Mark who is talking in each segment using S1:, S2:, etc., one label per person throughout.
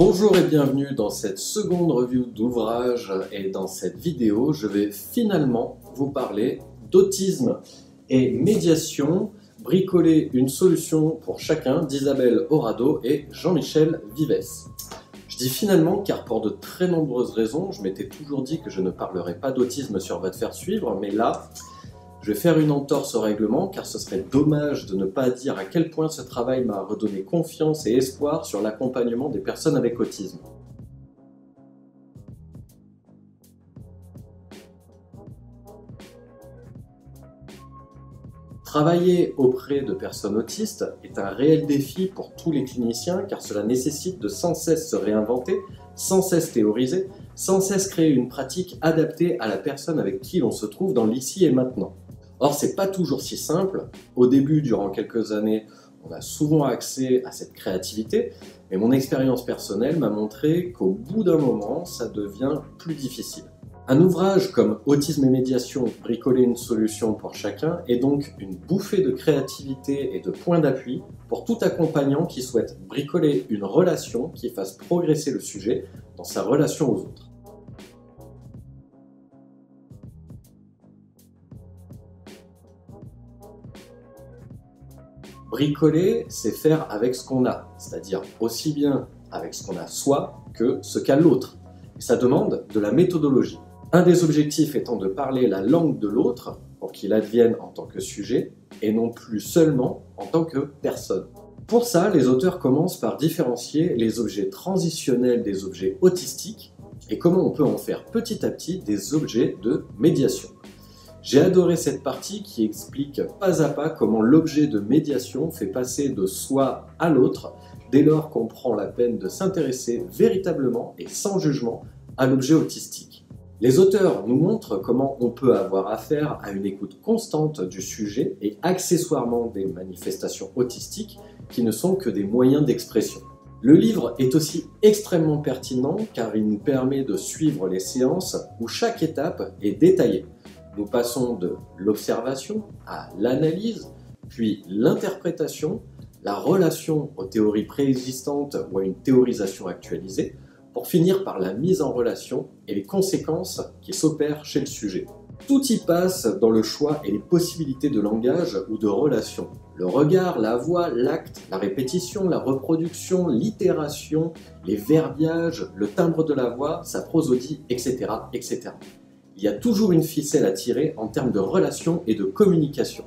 S1: Bonjour et bienvenue dans cette seconde review d'ouvrage et dans cette vidéo, je vais finalement vous parler d'autisme et médiation, bricoler une solution pour chacun d'Isabelle Horado et Jean-Michel Vives. Je dis finalement car pour de très nombreuses raisons, je m'étais toujours dit que je ne parlerai pas d'autisme sur Va te faire suivre, mais là, je vais faire une entorse au règlement car ce serait dommage de ne pas dire à quel point ce travail m'a redonné confiance et espoir sur l'accompagnement des personnes avec autisme. Travailler auprès de personnes autistes est un réel défi pour tous les cliniciens car cela nécessite de sans cesse se réinventer, sans cesse théoriser, sans cesse créer une pratique adaptée à la personne avec qui l'on se trouve dans l'ici et maintenant. Or, c'est pas toujours si simple. Au début, durant quelques années, on a souvent accès à cette créativité, mais mon expérience personnelle m'a montré qu'au bout d'un moment, ça devient plus difficile. Un ouvrage comme Autisme et médiation, bricoler une solution pour chacun est donc une bouffée de créativité et de points d'appui pour tout accompagnant qui souhaite bricoler une relation qui fasse progresser le sujet dans sa relation aux autres. Bricoler, c'est faire avec ce qu'on a, c'est-à-dire aussi bien avec ce qu'on a soi que ce qu'a l'autre. Et ça demande de la méthodologie. Un des objectifs étant de parler la langue de l'autre pour qu'il advienne en tant que sujet et non plus seulement en tant que personne. Pour ça, les auteurs commencent par différencier les objets transitionnels des objets autistiques et comment on peut en faire petit à petit des objets de médiation. J'ai adoré cette partie qui explique pas à pas comment l'objet de médiation fait passer de soi à l'autre dès lors qu'on prend la peine de s'intéresser véritablement et sans jugement à l'objet autistique. Les auteurs nous montrent comment on peut avoir affaire à une écoute constante du sujet et accessoirement des manifestations autistiques qui ne sont que des moyens d'expression. Le livre est aussi extrêmement pertinent car il nous permet de suivre les séances où chaque étape est détaillée. Nous passons de l'observation à l'analyse, puis l'interprétation, la relation aux théories préexistantes ou à une théorisation actualisée, pour finir par la mise en relation et les conséquences qui s'opèrent chez le sujet. Tout y passe dans le choix et les possibilités de langage ou de relation. Le regard, la voix, l'acte, la répétition, la reproduction, l'itération, les verbiages, le timbre de la voix, sa prosodie, etc., etc. Il y a toujours une ficelle à tirer en termes de relation et de communication.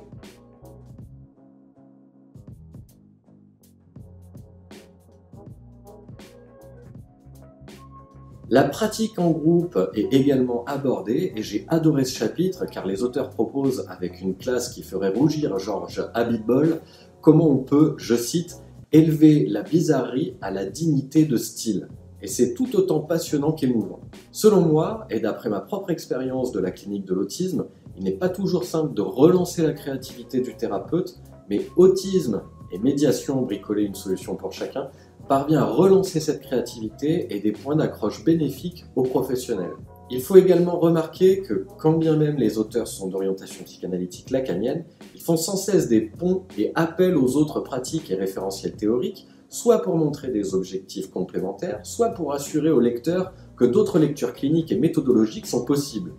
S1: La pratique en groupe est également abordée et j'ai adoré ce chapitre car les auteurs proposent, avec une classe qui ferait rougir Georges Abitbol, comment on peut, je cite, « élever la bizarrerie à la dignité de style ». Et c'est tout autant passionnant qu'émouvant. Selon moi, et d'après ma propre expérience de la clinique de l'autisme, il n'est pas toujours simple de relancer la créativité du thérapeute, mais autisme et médiation, bricoler une solution pour chacun, parvient à relancer cette créativité et des points d'accroche bénéfiques aux professionnels. Il faut également remarquer que, quand bien même les auteurs sont d'orientation psychanalytique lacanienne, ils font sans cesse des ponts et appels aux autres pratiques et référentiels théoriques, soit pour montrer des objectifs complémentaires, soit pour assurer au lecteur que d'autres lectures cliniques et méthodologiques sont possibles.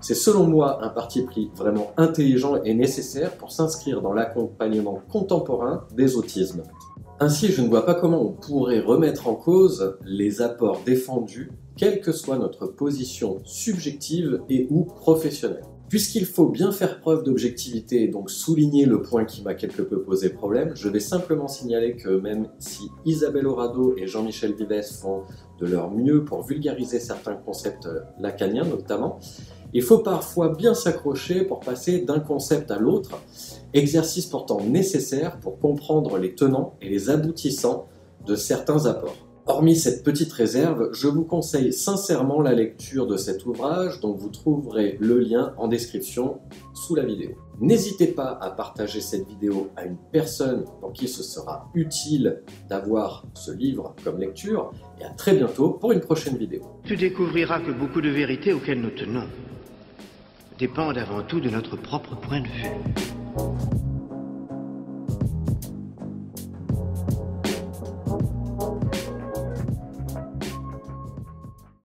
S1: C'est selon moi un parti pris vraiment intelligent et nécessaire pour s'inscrire dans l'accompagnement contemporain des autismes. Ainsi, je ne vois pas comment on pourrait remettre en cause les apports défendus, quelle que soit notre position subjective et ou professionnelle. Puisqu'il faut bien faire preuve d'objectivité et donc souligner le point qui m'a quelque peu posé problème, je vais simplement signaler que même si Isabelle Horado et Jean-Michel Vives font de leur mieux pour vulgariser certains concepts lacaniens notamment, il faut parfois bien s'accrocher pour passer d'un concept à l'autre, exercice pourtant nécessaire pour comprendre les tenants et les aboutissants de certains apports. Hormis cette petite réserve, je vous conseille sincèrement la lecture de cet ouvrage dont vous trouverez le lien en description sous la vidéo. N'hésitez pas à partager cette vidéo à une personne pour qui ce sera utile d'avoir ce livre comme lecture et à très bientôt pour une prochaine vidéo.
S2: Tu découvriras que beaucoup de vérités auxquelles nous tenons dépendent avant tout de notre propre point de vue.